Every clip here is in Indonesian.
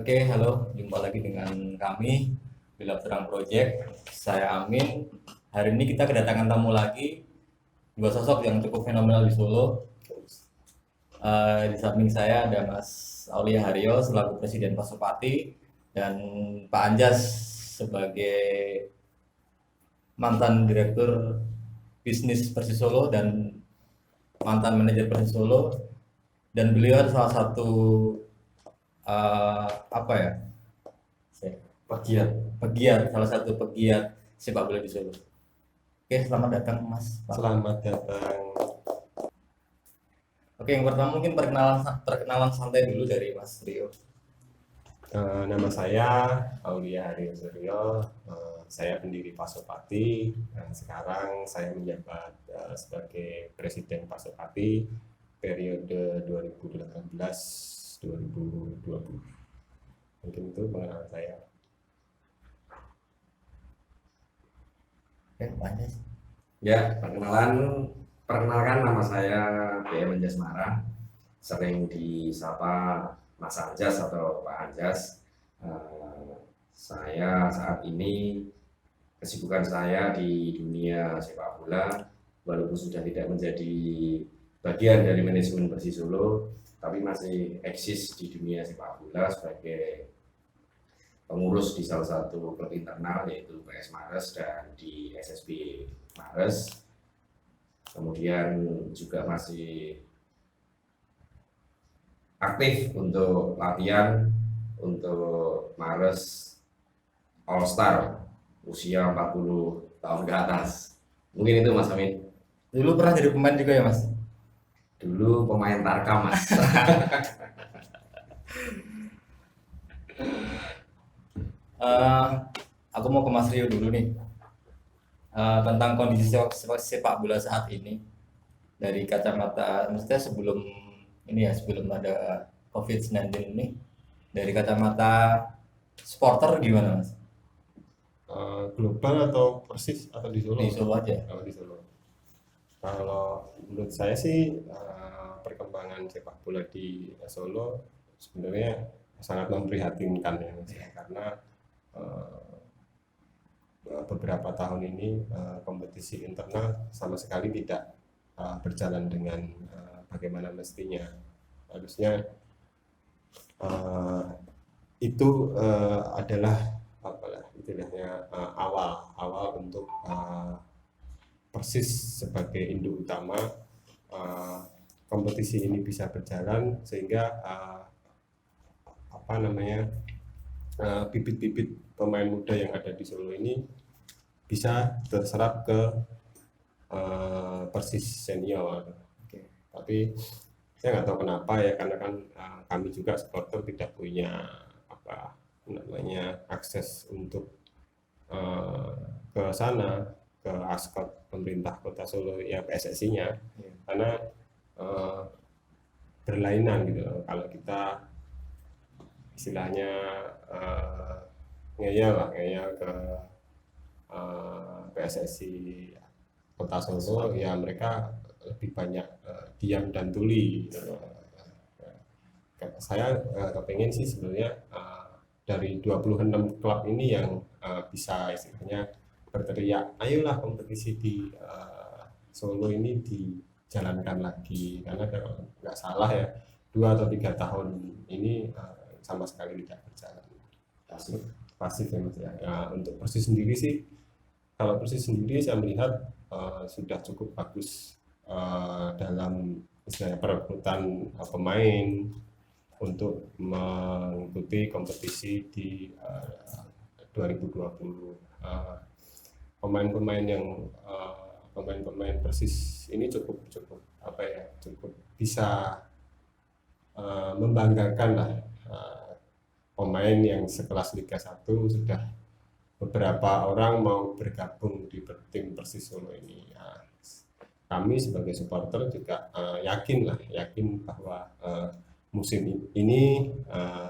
Oke, halo. Jumpa lagi dengan kami, Bila Terang Project. Saya Amin. Hari ini kita kedatangan tamu lagi, dua sosok yang cukup fenomenal di Solo. Di samping saya ada Mas Aulia Haryo selaku Presiden Pasopati dan Pak Anjas sebagai mantan Direktur Bisnis Persis Solo dan mantan manajer Persis Solo. Dan beliau salah satu apa ya? pegiat salah satu pegiat sepak bola di Solo. Oke, selamat datang Mas Pak. Selamat datang. Oke, yang pertama mungkin perkenalan santai dulu dari Mas Rio. Nama saya Aulia Haryo Suryo. Saya pendiri Pasopati. Sekarang saya menjabat sebagai Presiden Pasopati periode 2018-2020. Mungkin itu pengenalan saya. Oke, Pak Anjas. Ya, perkenalkan nama saya PM Anjasmara, sering disapa Mas Anjas atau Pak Anjas. Saya saat ini kesibukan saya di dunia sepak bola, walaupun sudah tidak menjadi bagian dari manajemen Persis Solo, tapi masih eksis di dunia sepak bola sebagai pengurus di salah satu klub internal yaitu PS Mares dan di SSB Mares. Kemudian juga masih aktif untuk latihan untuk Mares All Star usia 40 tahun ke atas. Mungkin itu Mas Amin. Dulu pernah jadi pemain juga ya Mas? Dulu pemain Tarkam Mas. Aku mau ke Mas Rio dulu nih. Tentang kondisi sepak bola saat ini dari kacamata, maksudnya sebelum ini ya, sebelum ada COVID-19 ini, dari kacamata supporter gimana Mas? Global atau Persis atau di Solo? Di Solo aja. Kalau di Solo. Kalau menurut saya sih perkembangan sepak bola di Solo sebenarnya sangat memprihatinkan ya, Mas. Karena beberapa tahun ini kompetisi internal sama sekali tidak berjalan dengan bagaimana mestinya. Harusnya itu adalah istilahnya awal untuk Persis sebagai induk utama kompetisi ini bisa berjalan sehingga bibit-bibit pemain muda yang ada di Solo ini bisa terserap ke Persis senior. Tapi saya nggak tahu kenapa ya, karena kan kami juga supporter tidak punya akses untuk ke sana, ke askot pemerintah Kota Solo ya, PSSI-nya, karena berlainan gitu. Kalau kita istilahnya ngeyel ke PSSI Kota Solo, ya mereka lebih banyak diam dan tuli. Saya kepengen sih sebenarnya dari 26 klub ini yang bisa istilahnya berteriak, ayolah kompetisi di Solo ini dijalankan lagi, karena kalau nggak salah ya 2 atau 3 tahun ini sama sekali tidak berjalan. Pasif ya Mas ya. Nah, untuk Persis sendiri sih, kalau Persis sendiri saya melihat sudah cukup bagus dalam istilahnya perekrutan pemain untuk mengikuti kompetisi di 2020. Pemain-pemain Persis ini cukup bisa membanggakan lah. Pemain yang sekelas Liga 1 sudah beberapa orang mau bergabung di tim Persis Solo ini. Kami sebagai supporter juga yakin bahwa musim ini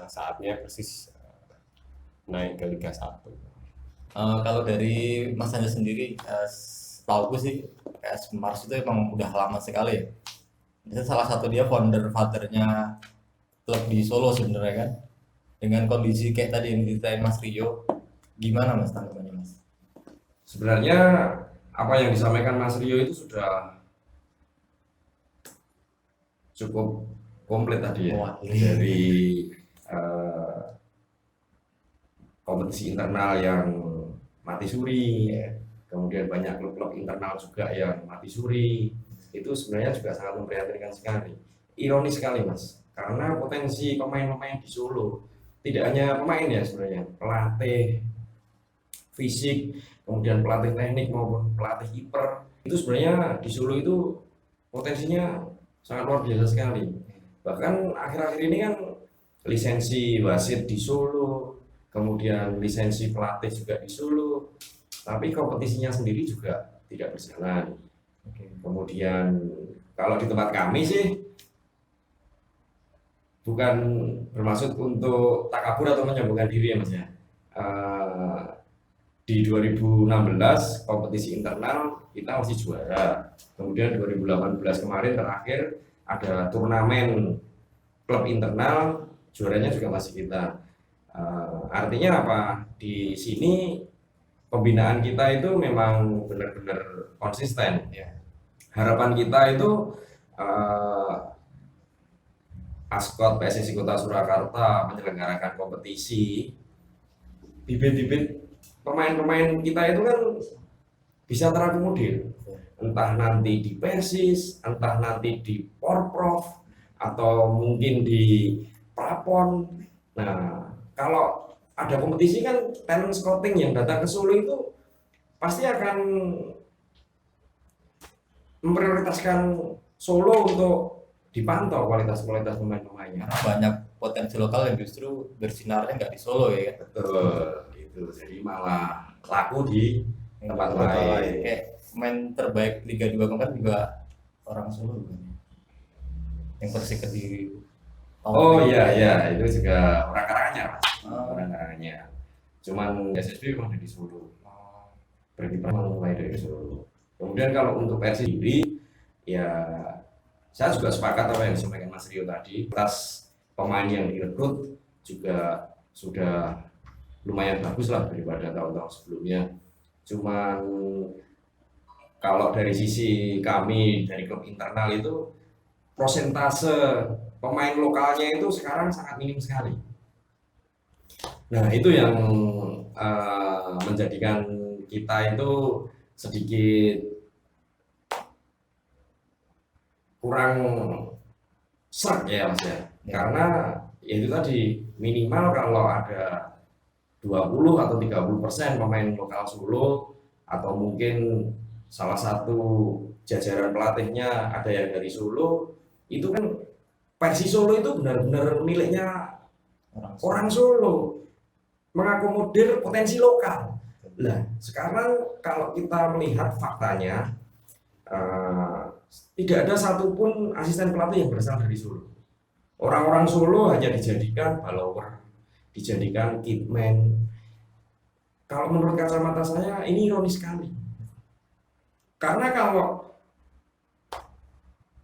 saatnya Persis naik ke Liga 1. Kalau dari Mas Anjas sendiri, tahu gue sih PS Mars itu emang udah lama sekali ya. Itu salah satu dia founder fathernya klub di Solo sebenarnya kan. dengan kondisi kayak tadi yang diceritain Mas Rio, gimana Mas tanggapannya Mas? Sebenarnya apa yang disampaikan Mas Rio itu sudah cukup komplit tadi ya, Mewakili. dari eh, kompetisi internal yang mati suri, kemudian banyak klub-klub internal juga yang mati suri. Itu sebenarnya juga sangat memprihatinkan sekali. Ironis sekali Mas, karena potensi pemain-pemain di Solo tidak hanya pemain ya sebenarnya, pelatih fisik, kemudian pelatih teknik maupun pelatih kiper, itu sebenarnya di Solo itu potensinya sangat luar biasa sekali. Bahkan akhir-akhir ini kan lisensi wasit di Solo, kemudian lisensi pelatih juga di Solo, tapi kompetisinya sendiri juga tidak berjalan. Kemudian kalau di tempat kami sih bukan bermaksud untuk takabur atau menyombongkan diri ya Mas ya. Di 2016 kompetisi internal kita masih juara. Kemudian 2018 kemarin terakhir ada turnamen klub internal, juaranya juga masih kita. Artinya apa? Di sini pembinaan kita itu memang benar-benar konsisten. Harapan kita itu Askot PSSI Kota Surakarta menyelenggarakan kompetisi, bibit-bibit pemain-pemain kita itu kan bisa terakomodir, entah nanti di Persis, entah nanti di Porprov, atau mungkin di Prapon. Nah, kalau ada kompetisi kan talent scouting yang datang ke Solo itu pasti akan memprioritaskan Solo untuk dipantau kualitas-kualitas pemain-pemainnya. Karena banyak potensi lokal yang justru bersinarnya nggak di Solo ya kan? Betul, itu jadi malah laku di tempat lain. Kayak pemain terbaik Liga 2 kemarin juga orang Solo bukan ya? Yang Persik Kediri. Oh iya iya, itu juga orang Karanganyar Mas. Oh. Orang Karanganyar. Cuman SSB memang dari Solo. Berkiprah mulai dari Solo. Kemudian kalau untuk Persib sendiri, ya saya juga sepakat apa yang disampaikan Mas Rio tadi. Atas pemain yang direkrut juga sudah lumayan bagus lah daripada tahun-tahun sebelumnya. Cuman kalau dari sisi kami dari klub internal itu prosentase pemain lokalnya itu sekarang sangat minim sekali. Nah itu yang menjadikan kita itu sedikit kurang serg ya Mas ya. Karena ya itu tadi minimal kalau ada 20 atau 30% pemain lokal Solo, atau mungkin salah satu jajaran pelatihnya ada yang dari Solo, itu kan Persis Solo itu benar-benar miliknya orang Solo, mengakomodir potensi lokal. Nah, sekarang kalau kita melihat faktanya, tidak ada satupun asisten pelatih yang berasal dari Solo. Orang-orang Solo hanya dijadikan follower, dijadikan kitman. Kalau menurut kacamata saya ini ironis sekali. Karena kalau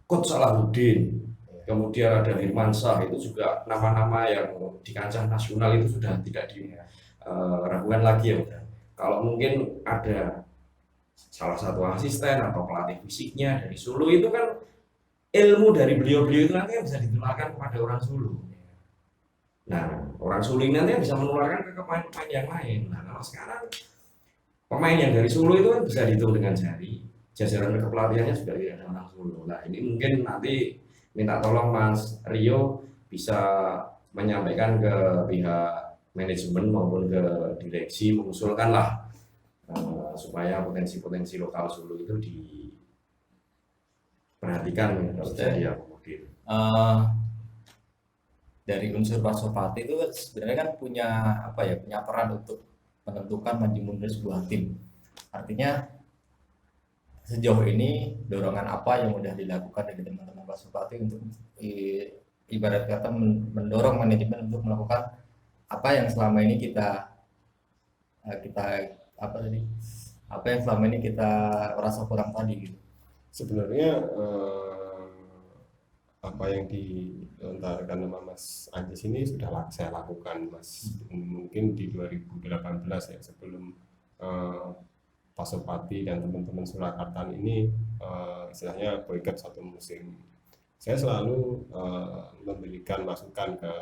Coach Salahuddin, kemudian ada Firmansyah, itu juga nama-nama yang di kancah nasional itu sudah tidak diragukan lagi ya. Kalau mungkin ada salah satu asisten atau pelatih fisiknya dari Solo, itu kan ilmu dari beliau-beliau itu nanti bisa ditularkan kepada orang Solo. Nah, orang Solo ini nanti bisa menularkan ke pemain-pemain yang lain. Nah, kalau sekarang pemain yang dari Solo itu kan bisa dihitung dengan jari, jajaran kepelatihannya juga tidak ada orang Solo. Nah, ini mungkin nanti minta tolong Mas Rio bisa menyampaikan ke pihak manajemen maupun ke direksi, mengusulkanlah supaya potensi-potensi lokal Solo itu diperhatikan kalau jadi akomodir. Dari unsur Pasopati itu sebenarnya kan punya apa ya, punya peran untuk menentukan maju mundur sebuah tim. Artinya sejauh ini dorongan apa yang sudah dilakukan dari teman-teman Pasopati untuk ibarat kata mendorong manajemen untuk melakukan apa yang selama ini kita apa yang selama ini kita merasa kurang tadi gitu. Sebenarnya apa yang dilontarkan sama Mas Anjas ini sudah saya lakukan, Mas. Mungkin di 2018 ya, sebelum Pasopati dan teman-teman Surakarta ini istilahnya boikot satu musim. Saya selalu memberikan masukan ke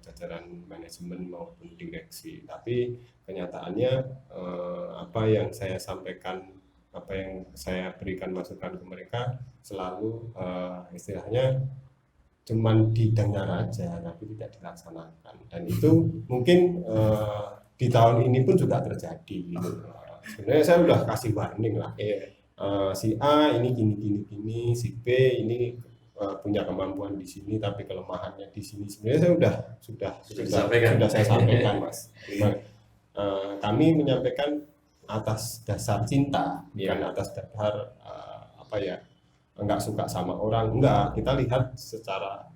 jajaran manajemen maupun direksi, tapi kenyataannya apa yang saya sampaikan, apa yang saya berikan masukan ke mereka selalu istilahnya cuman didengar aja tapi tidak dilaksanakan, dan itu mungkin di tahun ini pun juga terjadi gitu. Sebenarnya saya udah kasih warning lah, si A ini gini, si B ini punya kemampuan di sini tapi kelemahannya di sini. Sebenarnya saya sudah saya sampaikan, Mas. Kami menyampaikan atas dasar cinta, bukan atas dasar apa ya, enggak suka sama orang. Enggak, kita lihat secara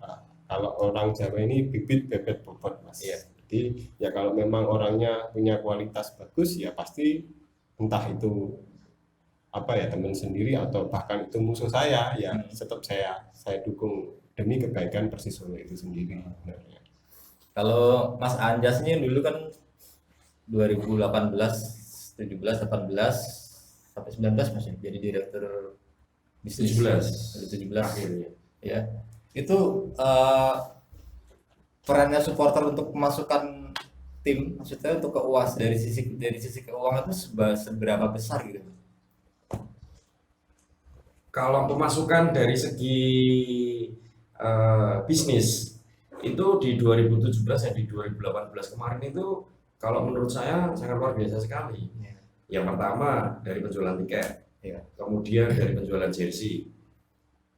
kalau orang Jawa ini bibit bebet bobot, Mas. Jadi ya kalau memang orangnya punya kualitas bagus ya pasti, entah itu apa ya teman sendiri atau bahkan itu musuh saya, ya tetap saya dukung demi kebaikan Persis Solo itu sendiri. Kalau Mas Anjas ini dulu kan 2018, 17, 18 sampai 19 Mas, jadi direktur bisnis 17 akhirnya. Ya. Itu perannya supporter untuk memasukkan tim, maksudnya untuk ke UAS dari sisi keuangan itu seberapa besar gitu? Kalau pemasukan dari segi bisnis itu di 2017 dan di 2018 kemarin itu kalau menurut saya sangat luar biasa sekali. Yang pertama dari penjualan tiket, kemudian dari penjualan jersey,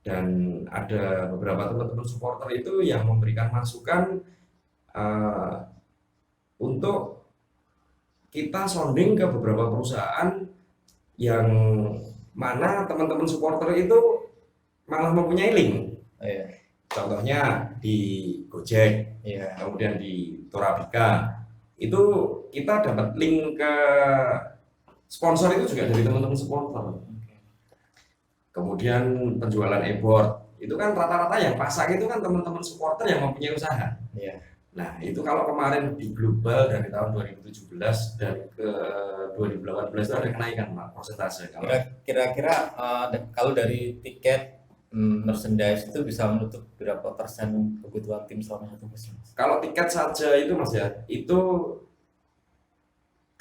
dan ada beberapa teman-teman supporter itu yang memberikan masukan untuk kita sounding ke beberapa perusahaan yang mana teman-teman supporter itu malah mempunyai link. Contohnya di Gojek, kemudian di Torabika, itu kita dapat link ke sponsor itu juga dari teman-teman supporter. Kemudian penjualan e-board, itu kan rata-rata yang pasang itu kan teman-teman supporter yang mempunyai usaha. Nah itu kalau kemarin di global dari tahun 2017 dan ke 2018 itu ada kenaikan persentase. Kira-kira kalau dari tiket merchandise itu bisa menutup berapa persen kebutuhan tim selama satu musim? Kalau tiket saja itu Mas ya, itu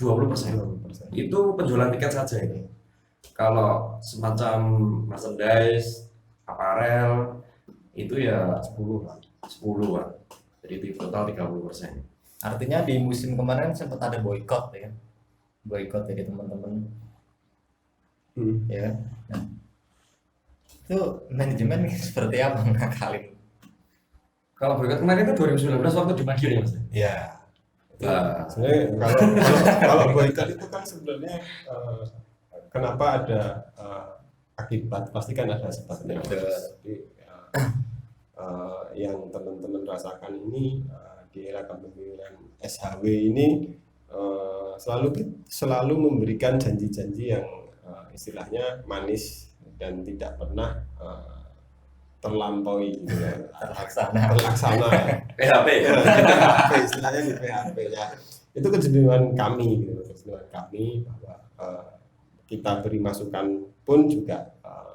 20%. Itu penjualan tiket saja itu. Kalau semacam merchandise, aparel itu ya 10-an. Jadi total 30%. Artinya di musim kemarin sempat ada boykot ya. Boykot dari teman-teman. Ya. Nah, itu manajemen seperti apa ngakalin? Kalau boykot kemarin itu 2019 waktu di Madiun ya Mas? Iya. Sebenarnya kalau boykot itu kan sebenarnya kenapa ada akibat, pasti kan ada sebabnya. Jadi yang teman-teman rasakan ini di era kepemimpinan SHW ini selalu memberikan janji-janji yang istilahnya manis dan tidak pernah terlampaui gitu ya, terlaksana PHP istilahnya di PHP ya. Itu kecenderungan kami gitu, bahwa kita beri masukan pun juga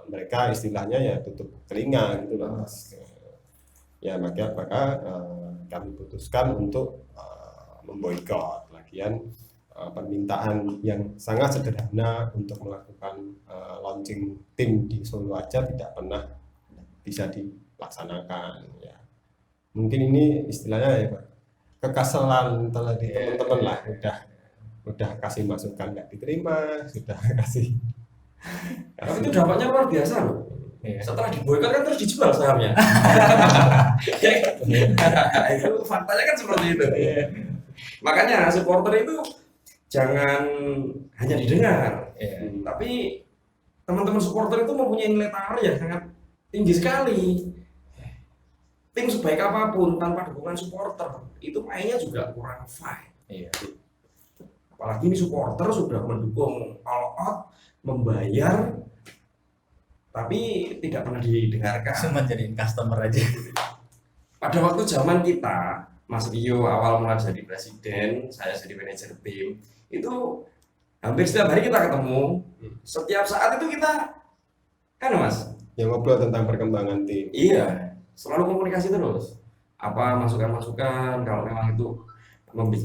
mereka istilahnya ya tutup telinga gitu loh Mas. Ya maka kami putuskan untuk memboikot. Lagian permintaan yang sangat sederhana untuk melakukan launching tim di Solo aja tidak pernah bisa dilaksanakan ya. Mungkin ini istilahnya ya Pak, kekesalan dari teman-teman lah, udah kasih masukan nggak diterima, sudah kasih. Tapi itu dampaknya luar biasa loh. Setelah diboykot kan terus dijual sahamnya. Itu faktanya kan seperti itu. Makanya supporter itu jangan hanya didengar, tapi teman-teman supporter itu mempunyai nilai tawar yang sangat tinggi sekali. Tim sebaik apapun tanpa dukungan supporter itu mainnya juga kurang fight. Apalagi ini supporter sudah mendukung all out, membayar tapi tidak pernah didengarkan. Cuma jadiin customer aja. Pada waktu zaman kita, Mas Rio awal mulai jadi presiden, saya jadi manajer tim, itu hampir setiap hari kita ketemu, setiap saat itu kita, kan Mas? Yang ngobrol tentang perkembangan tim. Iya, selalu komunikasi terus. Apa masukan-masukan, kalau memang itu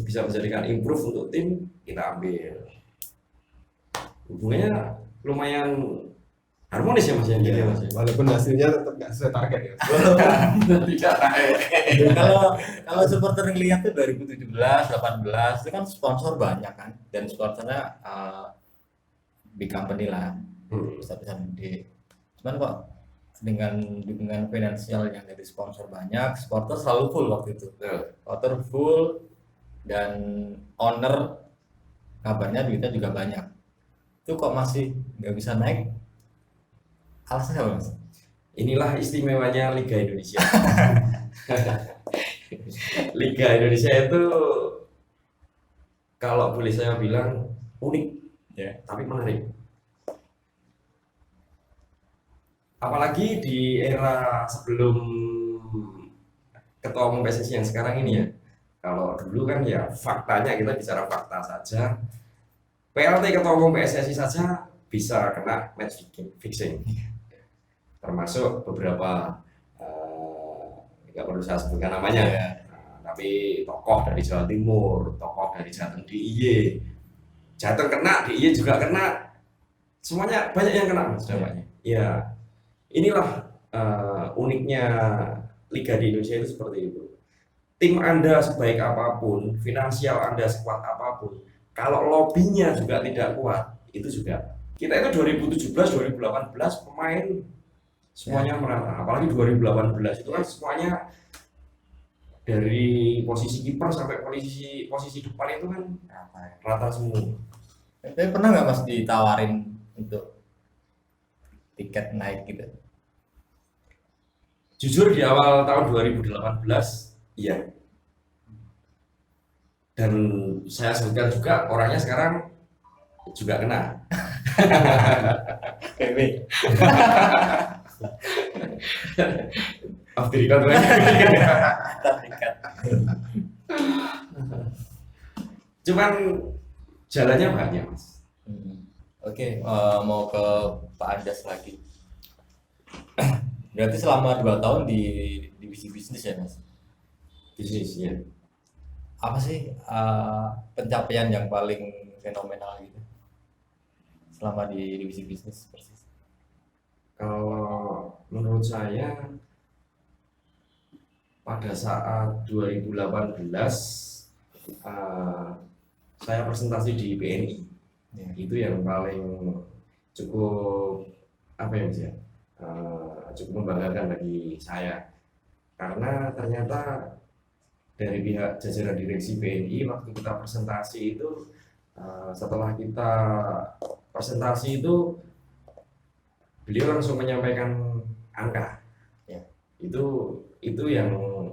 bisa menjadikan improve untuk tim, kita ambil. Hubungannya lumayan harmonis ya Mas ya, gitu ya Mas ya? Walaupun hasilnya tetap nggak sesuai target ya. Tidak naik. Kalau supporter ngeliat tuh 2017, 18 itu kan sponsor banyak kan, dan sponsornya big company lah, besar-besar gede. Cuman kok dengan dukungan finansial yang dari sponsor banyak, supporter selalu full waktu itu. Supporter full dan owner kabarnya duitnya juga banyak. Itu kok masih nggak bisa naik? Alasannya apa Mas? Inilah istimewanya Liga Indonesia. Liga Indonesia itu kalau boleh saya bilang unik, Ya. tapi menarik. Apalagi di era sebelum ketua umum PSSI yang sekarang ini ya. Kalau dulu kan ya faktanya kita bicara fakta saja. PLT ketua umum PSSI saja bisa kena match fixing. Termasuk beberapa nggak perlu saya sebutkan namanya, Ya. tapi tokoh dari Jawa Timur, tokoh dari Jateng DIY, Jateng kena, DIY juga kena, semuanya banyak yang kena Mas dampaknya. Ya, inilah uniknya Liga di Indonesia itu seperti itu. Tim Anda sebaik apapun, finansial Anda sekuat apapun, kalau lobbynya juga tidak kuat, itu juga. Kita itu 2017, 2018 pemain semuanya merata, apalagi 2018 itu kan semuanya dari posisi kiper sampai posisi depan itu kan rata semua. Tapi pernah nggak Mas ditawarin untuk tiket naik gitu? Jujur di awal tahun 2018, iya. Dan saya sebutkan juga orangnya sekarang juga kena. PW. Off the record lagi. Tiket. Cuman jalannya banyak Mas. Oke, mau ke Pak Andas lagi. Berarti selama 2 tahun di divisi bisnis ya Mas? Bisnisnya. Apa sih pencapaian yang paling fenomenal gitu selama di divisi bisnis persis? Kalau menurut saya pada saat 2018 saya presentasi di BNI. Ya. Itu yang paling cukup apa ya Mas ya, cukup membanggakan bagi saya karena ternyata dari pihak jajaran direksi BNI waktu kita presentasi itu setelah kita presentasi itu beliau langsung menyampaikan angka. Ya. Itu yang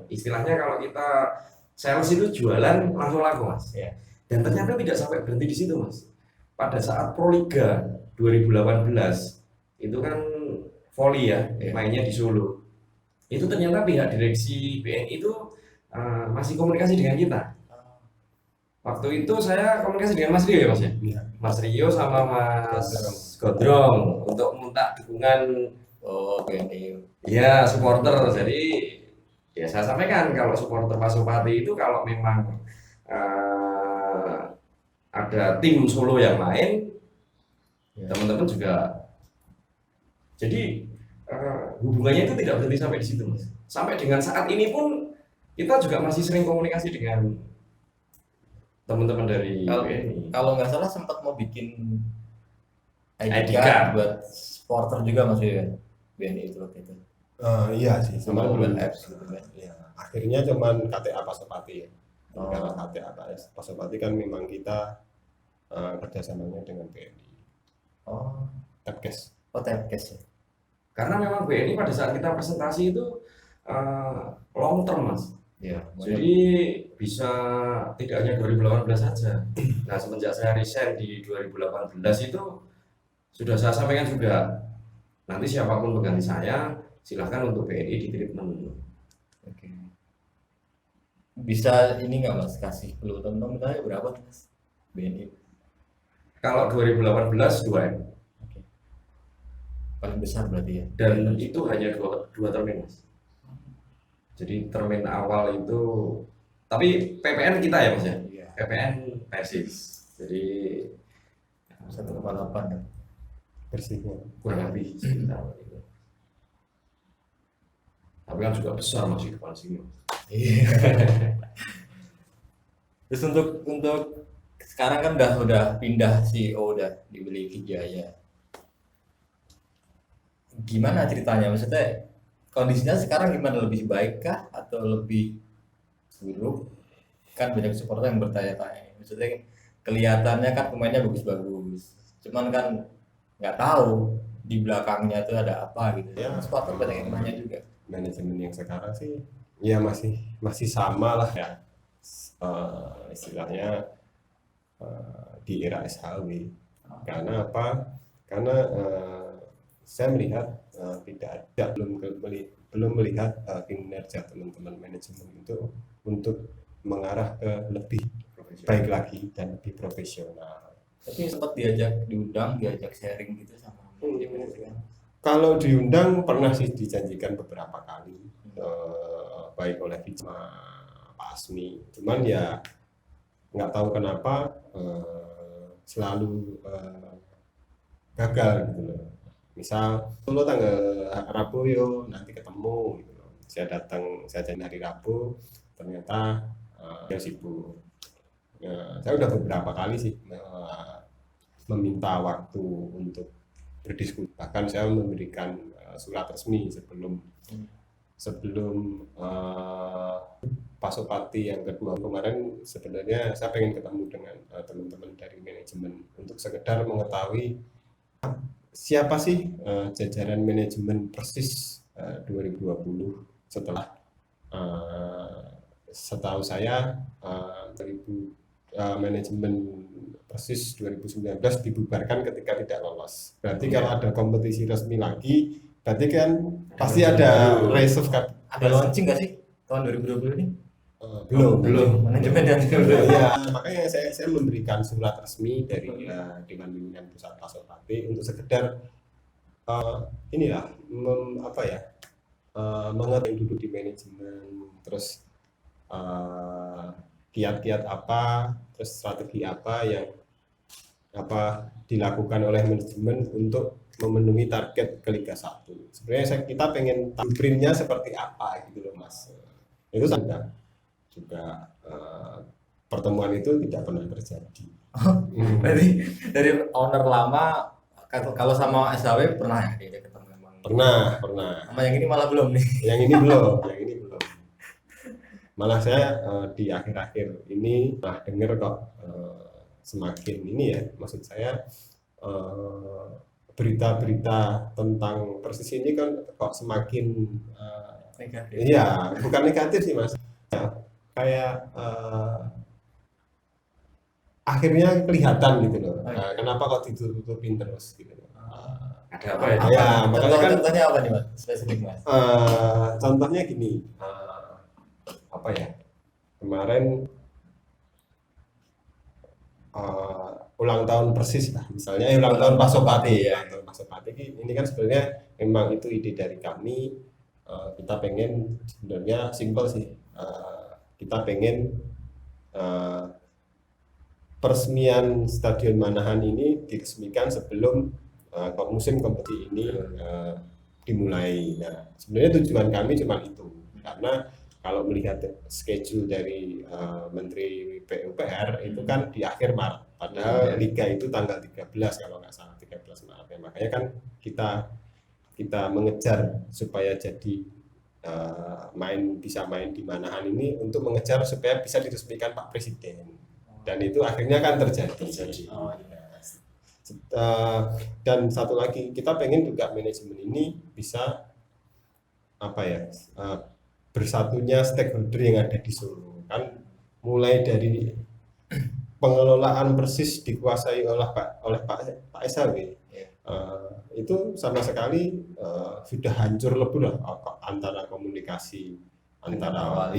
istilahnya kalau kita sales itu jualan langsung laku Mas. Ya. Dan ternyata tidak sampai berhenti di situ Mas. Pada saat Proliga 2018 itu kan volley ya, Ya. mainnya di Solo. Itu ternyata pihak direksi BNI itu masih komunikasi dengan kita. Waktu itu saya komunikasi dengan Mas Rio ya Mas ya. Iya. Mas Rio sama Mas Gondrong untuk minta dukungan Oh, BNI. ya supporter. Jadi ya saya sampaikan kalau supporter Pasopati itu kalau memang ada tim Solo yang main, Ya. teman-teman juga. Jadi hubungannya itu tidak berhenti sampai di situ Mas. Sampai dengan saat ini pun kita juga masih sering komunikasi dengan teman-teman dari BNI. Kalau nggak salah sempat mau bikin ID ID card card. buat supporter juga Mas ya, BNI itu waktu itu. Iya sih, Sama cuman buat belum. apps gitu kan. Ya, akhirnya cuman KTA Pasopati ya. Oh. Karena KTA Pasopati kan memang kita kerjasamanya dengan BNI. Oh, Tapkes. Tapkes ya. Karena memang BNI pada saat kita presentasi itu long term Mas. Iya. Jadi bisa tidak hanya 2018 saja. Nah semenjak saya resign di 2018 itu sudah saya sampaikan juga nanti siapapun pengganti saya silahkan untuk BNI di treatment. Oke. Bisa ini nggak Mas kasih clue teman-teman berapa Mas BNI? Kalau 2018 2M Oke. Paling besar berarti ya. dan itu hanya dua termin Mas. Jadi termin awal itu, tapi PPN kita ya Mas ya, Iya. PPN Persis. Jadi 1,8 ya. Persisnya. kurang lebih sekitar itu. Tapi kan juga besar masih depan sini. Iya. Terus untuk sekarang kan udah pindah CEO, udah dibeli Vijaya. Gimana ceritanya? Maksudnya kondisinya sekarang gimana? Lebih baik kah atau lebih buruk? Kan banyak supporter yang bertanya-tanya. Maksudnya kelihatannya kan pemainnya bagus-bagus. Cuman kan nggak tahu di belakangnya tuh ada apa gitu. Ya. Supporter banyak yang nanya juga. Manajemen yang sekarang sih ya masih sama lah ya. Istilahnya di era SHW. Karena apa? Karena saya melihat tidak ada belum melihat kinerja teman-teman manajemen itu untuk mengarah ke lebih baik lagi dan lebih profesional. Tapi sempat diajak sharing gitu sama manajemen. Kalau diundang pernah sih dijanjikan beberapa kali, baik oleh Vijma, Pak Asmi. Cuman ya nggak tahu kenapa selalu gagal gitu loh. Misal Solo tanggal Rabu yo nanti ketemu gitu loh. Saya janji hari Rabu, ternyata dia sibuk. Saya udah beberapa kali sih meminta waktu untuk berdiskusi. Bahkan saya memberikan surat resmi sebelum Pak Sopati yang kedua kemarin. Sebenarnya saya pengen ketemu dengan teman-teman dari manajemen untuk sekedar mengetahui siapa sih jajaran manajemen Persis 2020 setelah setahu saya manajemen Persis 2019 dibubarkan ketika tidak lolos. Berarti kalau ada kompetisi resmi lagi, berarti kan pasti ada reserve kan. Ada launching nggak sih tahun 2020 ini? Belum. Manajemen dan Ya, makanya saya memberikan surat resmi dari Dewan Pimpinan Pusat Pak Sopati untuk sekedar mengetahui duduk di manajemen, terus kiat-kiat apa, terus strategi apa yang dilakukan oleh manajemen untuk memenuhi target ke Liga 1. Sebenarnya kita pengen blueprint-nya seperti apa gitu loh Mas. Itu juga pertemuan itu tidak pernah terjadi. dari owner lama kalau sama SHW pernah ya dia ketemu emang. Pernah. Sama yang ini malah belum nih. Yang ini belum. Malah saya di akhir-akhir ini dengar kok semakin ini ya, maksud saya berita-berita tentang Persis ini kan kok semakin Negatif. iya, bukan negatif sih Mas. Kayak akhirnya kelihatan gitu loh. Kenapa kok ditutupin terus gitu loh. Ada apa ya? Ya, makanya kan Contohnya apa nih Mas? Spesifik Mas. contohnya gini, apa ya, kemarin ulang tahun Persis lah misalnya, ulang tahun Pak Sopati ya. Pak Sopati ini kan sebenarnya memang itu ide dari kami. Kita pengen sebenarnya simpel sih, kita pengen peresmian Stadion Manahan ini diresmikan sebelum musim kompetisi ini dimulai. Nah, sebenarnya tujuan kami cuma itu, karena kalau melihat schedule dari Menteri PUPR itu kan di akhir Maret, padahal Liga itu tanggal 13 kalau nggak salah, 13 Maret ya. Makanya kan kita mengejar supaya jadi bisa main di Manahan ini untuk mengejar supaya bisa diresmikan Pak Presiden, dan itu akhirnya kan terjadi. Dan satu lagi, kita pengen juga manajemen ini bisa bersatunya stakeholder yang ada di Solo, kan mulai dari pengelolaan Persis dikuasai oleh Pak SHW, itu sama sekali sudah hancur lebur lah antara komunikasi antara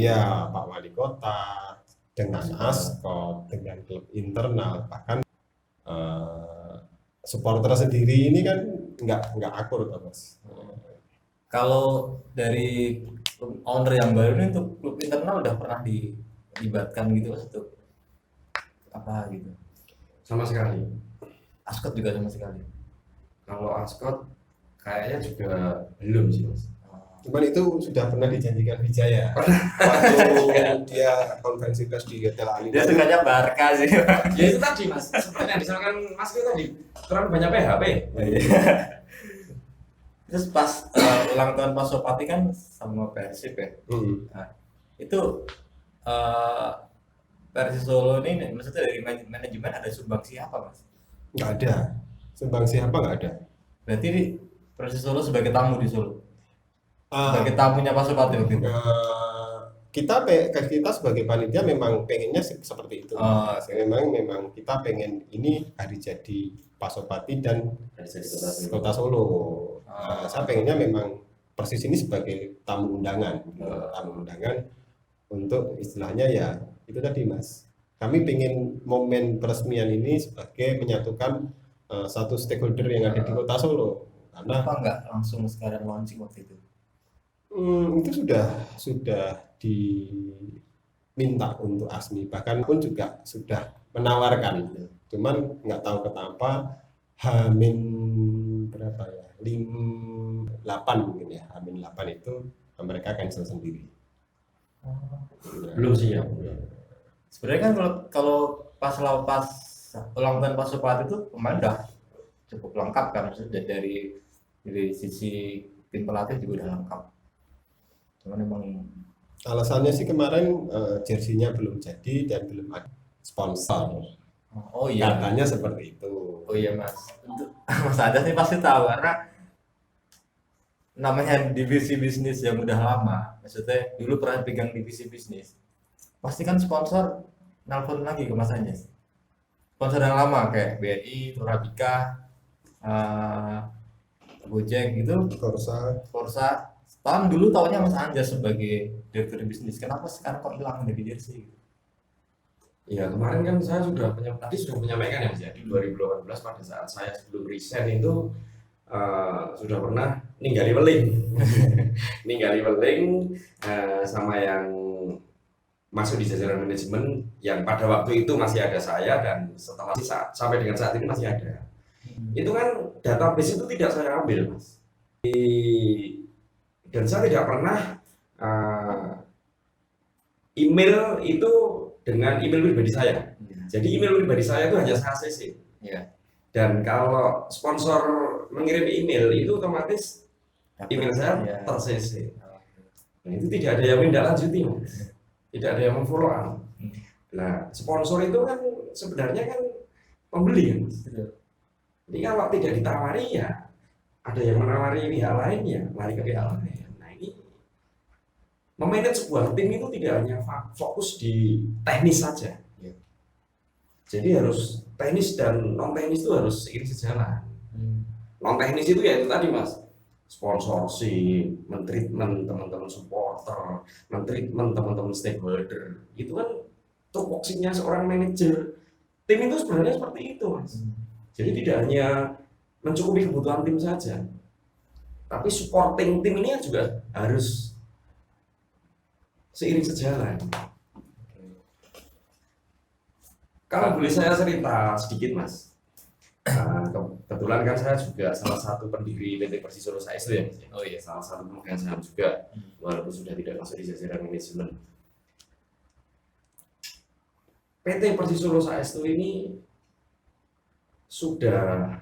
Pak Wali Kota dengan Askot, dengan klub internal, bahkan supporter sendiri ini kan nggak akur toh, Mas. Kalau dari owner yang baru ini untuk klub internal udah pernah dilibatkan gitu Mas untuk apa gitu? Sama sekali. Ascot juga sama sekali. Kalau Ascot kayaknya juga belum sih Mas. Cuman itu sudah pernah dijanjikan Wijaya waktu dia konferensi pers di Hotel Ali. Dia sukanya Barca sih. Ya itu tadi Mas, seperti yang disampaikan Mas itu tadi, terlalu banyak PHP. Terus pas ulang tahun Pasopati kan sama Persib ya. Nah, itu Persis Solo ini maksudnya dari manajemen ada sumbangsi apa Mas? Nggak ada. Sumbangsi apa nggak ada. Berarti Persis Solo sebagai tamu di Solo. Sebagai tamunya Pasopati waktu itu. Kita sebagai panitia memang pengennya seperti itu. Memang kita pengen ini hari jadi Pasopati dan Kota Solo. Saya pengennya memang Persis ini sebagai tamu undangan untuk istilahnya ya itu tadi Mas. Kami pengen momen peresmian ini sebagai menyatukan satu stakeholder yang ada di Kota Solo. Karena apa nggak langsung sekarang launching waktu itu? Itu sudah diminta untuk ASMI, bahkan pun juga sudah menawarkan, cuman nggak tahu kenapa H-8 mungkin ya, H-8 itu mereka cancel sendiri. Belum sih ya. Sebenarnya kan kalau pas ulang tahun Pasopati itu pemain udah cukup lengkap kan, maksudnya dari sisi tim pelatih juga udah lengkap. Cuman emang alasannya sih kemarin jersinya belum jadi dan belum ada sponsor. Oh iya. Katanya seperti itu. Oh iya Mas. Mas Adas nih pasti tahu karena namanya divisi bisnis yang udah lama. Maksudnya dulu pernah pegang divisi bisnis. Pasti kan sponsor nelpon lagi ke Mas Anjas. Sponsor yang lama kayak BNI, Torabika, Gojek gitu, Korsa. Tahun dulu taunya Mas Anjas sebagai direktur bisnis. Kenapa sekarang kok hilang dari jersey? Ya kemarin kan saya sudah menyampaikan ya Mas ya, di 2018 pada saat saya sebelum resign itu sudah pernah ninggali Weling sama yang masuk di jajaran manajemen yang pada waktu itu masih ada saya dan setelah sampai dengan saat ini masih ada. Itu kan database itu tidak saya ambil Mas. Dan saya tidak pernah email itu dengan email pribadi saya. Jadi email pribadi saya itu hanya saya CC. Dan kalau sponsor mengirim email itu otomatis email saya ter-CC. Nah, itu tidak ada yang menindaklanjuti, Mas. Tidak ada yang memfollow up. Nah, sponsor itu kan sebenarnya kan pembeli kan. Jadi kalau tidak ditawari ya ada yang menawari pihak lain ya lari ke pihak lain. Nah ini memanage sebuah tim itu tidak hanya fokus di teknis saja. Jadi harus teknis dan non teknis itu harus seiring sejalan. Non teknis itu ya itu tadi Mas, sponsorship, mentreatment teman-teman supporter, mentreatment teman-teman stakeholder. Itu kan tupoksinya seorang manajer. Tim itu sebenarnya seperti itu Mas. Jadi tidak hanya mencukupi kebutuhan tim saja, tapi supporting tim ini juga harus seiring sejalan. Kalau boleh saya cerita sedikit Mas, kebetulan kan saya juga salah satu pendiri PT Persis Solo Saestu ya Mas. Oh iya, salah satu pemegang saham juga, walaupun sudah tidak masuk di jajaran manajemen. PT Persis Solo Saestu ini sudah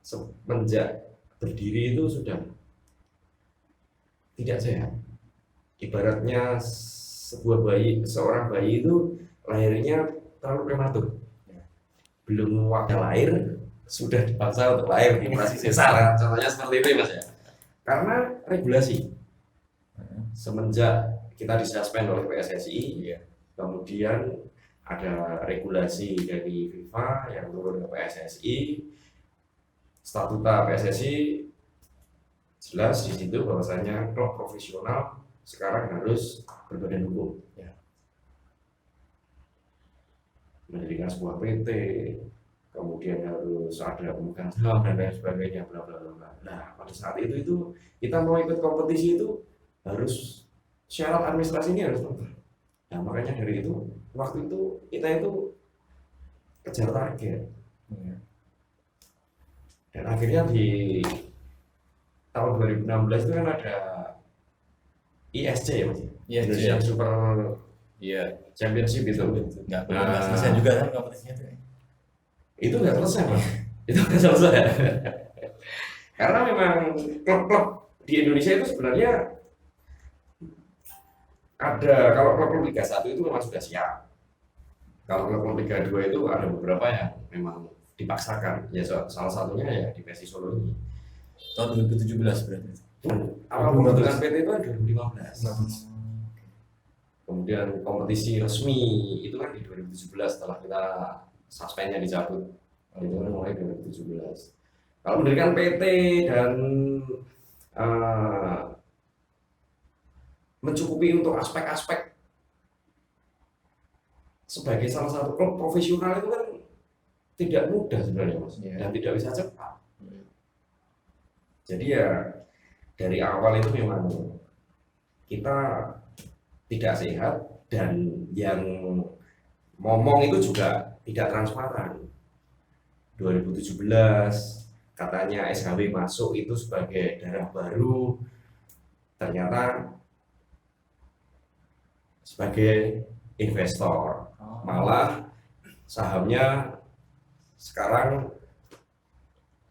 semenjak berdiri itu sudah tidak sehat. Ibaratnya seorang bayi itu lahirnya terlalu prematur. Belum waktu lahir sudah dipaksa untuk lahir di operasi sesar. Contohnya seperti itu Mas ya. Karena regulasi. Semenjak kita disuspend oleh PSSI, kemudian ada regulasi dari FIFA yang turun ke PSSI. statuta PSSI jelas di situ bahwasanya klub profesional sekarang harus berbadan hukum. Ya. Mendirikan sebuah PT, kemudian harus ada pemegang saham dan lain sebagainya, bla bla bla. Nah, pada saat itu kita mau ikut kompetisi itu harus syarat administrasi ini harus lengkap. Nah, makanya dari itu waktu itu kita itu kejar target. Ya. Dan akhirnya di tahun 2016 itu kan ada ISC ya Mas? Iya, Indonesian Super Iya. Championship itu. Nggak Nah. selesai juga kan kompetisinya tuh. Itu nggak selesai Mas. Itu nggak selesai. Karena memang klub-klub di Indonesia itu sebenarnya ada, kalau klub Liga 1 itu memang sudah siap. Kalau klub Liga 2 itu ada beberapa yang memang dipaksakan. Ya salah satunya ya di PSIS Solo ini. Tahun 2017 berarti. Awal pembentukan PT itu kan 2015. Kemudian kompetisi resmi itu kan di 2017 setelah kita suspendnya dicabut. Itu kan mulai 2017. Kalau mendirikan PT dan mencukupi untuk aspek-aspek sebagai salah satu klub profesional itu kan tidak mudah sebenarnya Mas, dan tidak bisa cepat. Jadi ya dari awal itu memang kita tidak sehat dan yang ngomong itu juga tidak transparan. 2017 katanya SHW masuk itu sebagai darah baru, ternyata sebagai investor, malah sahamnya sekarang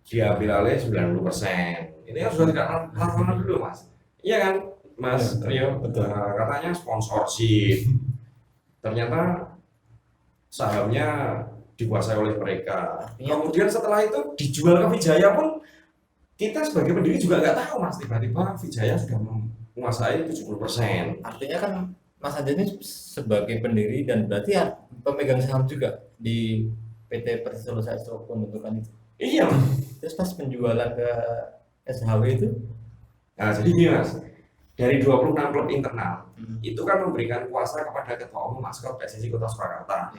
diambil alih 90%. Ini kan sudah tidak transparan dulu Mas. Iya kan Mas Rio? Betul. Katanya sponsorship, ternyata sahamnya dikuasai oleh mereka. Kemudian setelah itu dijual ke Vijaya pun kita sebagai pendiri juga nggak tahu Mas, tiba-tiba Vijaya sudah menguasai 70%. Artinya kan Mas Anja ini sebagai pendiri dan berarti ya pemegang saham juga di PT Persis Solo saat itu pembentukan itu. Iya Mas. Terus pas penjualan ke SHW itu, Nah jadi gini Mas, dari 26 klub internal itu kan memberikan kuasa kepada Ketua Umum Maskot PSSI Kota Surakarta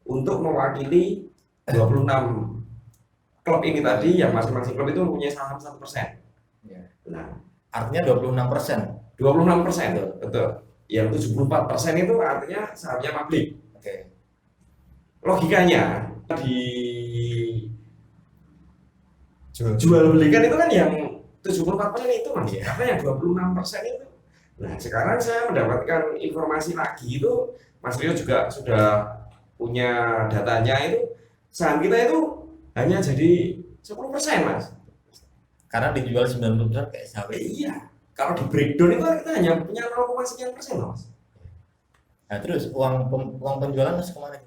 untuk mewakili 26 klub ini tadi yang masing-masing klub itu mempunyai saham 1%. Nah, artinya 26%. 26%, betul. Yang 74% itu artinya sahamnya publik. Oke. Logikanya di jual belikan itu kan yang 74% itu Mas, karena yang 26% itu. Nah, sekarang saya mendapatkan informasi lagi itu, Mas Rio juga sudah punya datanya itu, saham kita itu hanya jadi 10% Mas. Karena dijual 90% ke SHW. Iya, kalau di breakdown itu kita hanya punya 0,sekian% Mas. Nah terus uang penjualan masuk kemana?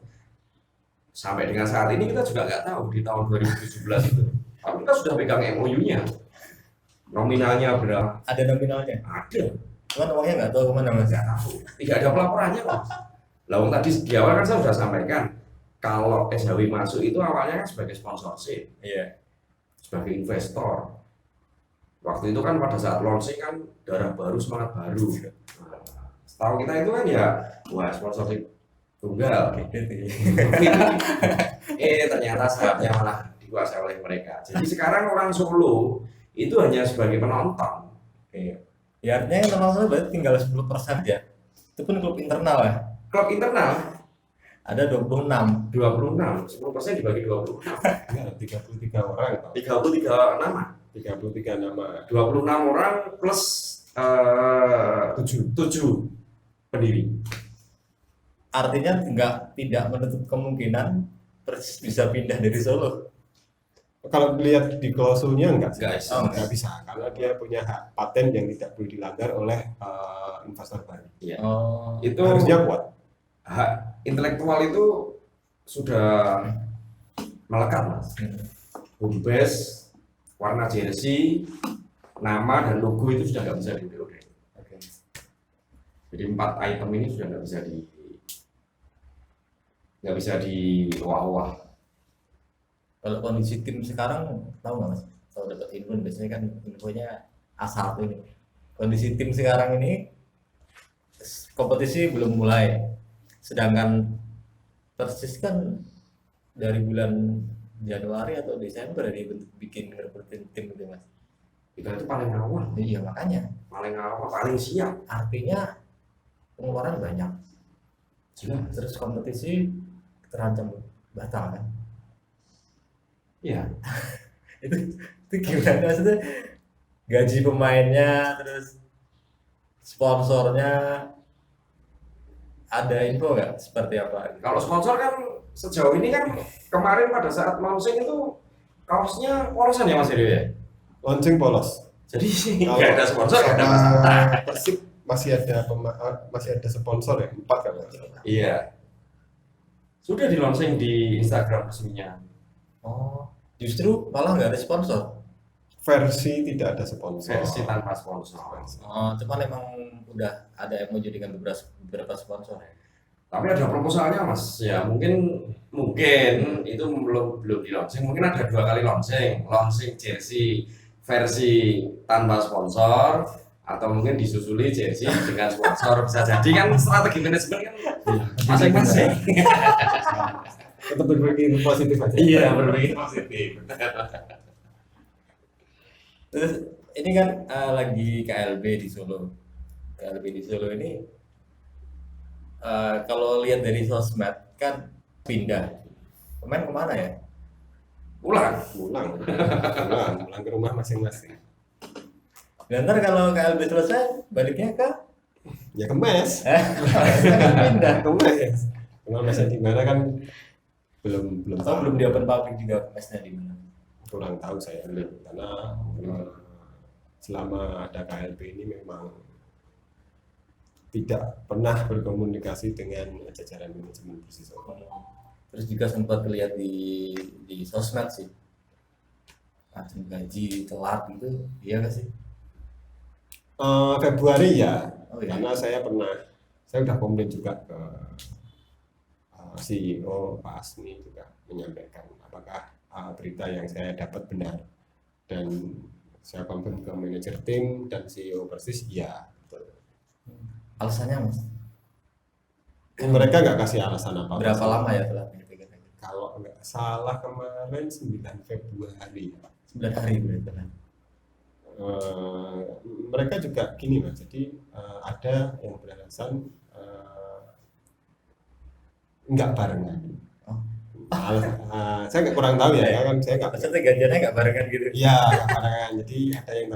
Sampai dengan saat ini kita juga nggak tahu di tahun 2017 itu. Tapi kita sudah pegang MOU-nya. Nominalnya berapa? Ada nominalnya? Ada. Cuman uangnya nggak tahu kemana Mas. Nggak tahu. Tidak ada pelaporannya Mas. Lalu tadi di awal kan saya sudah sampaikan kalau SHW masuk itu awalnya kan sebagai sponsorship, Iya. sebagai investor. Waktu itu kan pada saat launching kan darah baru semangat baru. Nah, setahu kita itu kan ya wah sponsorship tunggal. Ternyata sahamnya malah dikuasai oleh mereka. Jadi sekarang orang Solo itu hanya sebagai penonton. Ya artinya yang normal berarti tinggal 10% ya. Itu pun klub internal ya. Klub internal Ada 26. 26, 10% dibagi 26. Enggak, 33 orang. 33 nama. 33 nama. 26 orang plus 7 pendiri. Artinya tidak menutup kemungkinan Persis bisa pindah dari Solo. Kalau dilihat di klausulnya enggak sih? Guys, Enggak bisa karena dia punya hak paten yang tidak boleh dilanggar oleh investor baru. Oh. itu Harusnya kuat. hak intelektual itu sudah melekat Mas. Home base, warna jersey, nama dan logo itu sudah nggak bisa diubah. Oke. Jadi 4 item ini sudah nggak bisa di wah-wah. Kalau kondisi tim sekarang tahu nggak Mas? kalau dapat info biasanya kan infonya A1 ini. Kondisi tim sekarang ini kompetisi belum mulai, sedangkan Persis kan dari bulan Januari atau Desember bikin ngerebutin tim gitu mas. Itu paling awal, Iya makanya paling awal, paling siap. artinya pengeluaran banyak. Jelas. Terus kompetisi terancam batal kan. Iya. itu gimana maksudnya, gaji pemainnya terus sponsornya ada info nggak seperti apa? Kalau sponsor kan sejauh ini kan kemarin pada saat launching itu kaosnya polosan ya Mas Herio ya. Launching polos. Jadi Kalau nggak ada sponsor, nggak ada sama masalah. Persib masih ada sponsor ya, 4 kan? Iya. Sudah di launching di Instagram resminya. Oh, justru malah nggak ada sponsor. Versi tidak ada sponsor. Versi tanpa sponsor. Oh, cuman emang udah ada MOU dengan beberapa sponsor. Tapi ada proposalnya Mas. Ya mungkin itu belum di launching. Mungkin ada 2 kali launching jersey versi tanpa sponsor atau mungkin disusuli jersey dengan sponsor. Bisa jadi kan strategi manajemen kan masing-masing. Tetap berpikir positif aja. Iya, berpikir positif. Terus ini kan lagi KLB di Solo. KLB di Solo ini kalau lihat dari sosmed kan pindah. Pemain kemana ya? Pulang. Pulang ke rumah masing-masing. Dan ntar kalau KLB selesai baliknya ke Ya ke mes. pindah. Ke mes. Kenal mesnya di mana kan belum Atau belum di open public juga mesnya di mana? kurang tahu saya karena selama ada KLB ini memang tidak pernah berkomunikasi dengan jajaran manajemen Persis Solo. Terus juga sempat lihat di sosmed sih, macam gaji telat gitu, iya nggak sih? Februari ya, Oh iya. karena saya udah komplain juga ke CEO Pak Asmi juga menyampaikan apakah berita yang saya dapat benar, dan saya konfirm ke manajer tim dan CEO Persis ya betul. Alasannya mas? Mereka nggak kasih alasan apa. Berapa lama ya telatnya? Kalau nggak salah kemarin 9 Februari. 9 hari berarti kan? Mereka juga gini mas, jadi ada yang beralasan nggak barengan. Oh. Saya nggak kurang tahu ya, kan saya nggak. Maksudnya gajiannya nggak barengan gitu? Iya, nggak barengan. Jadi ada yang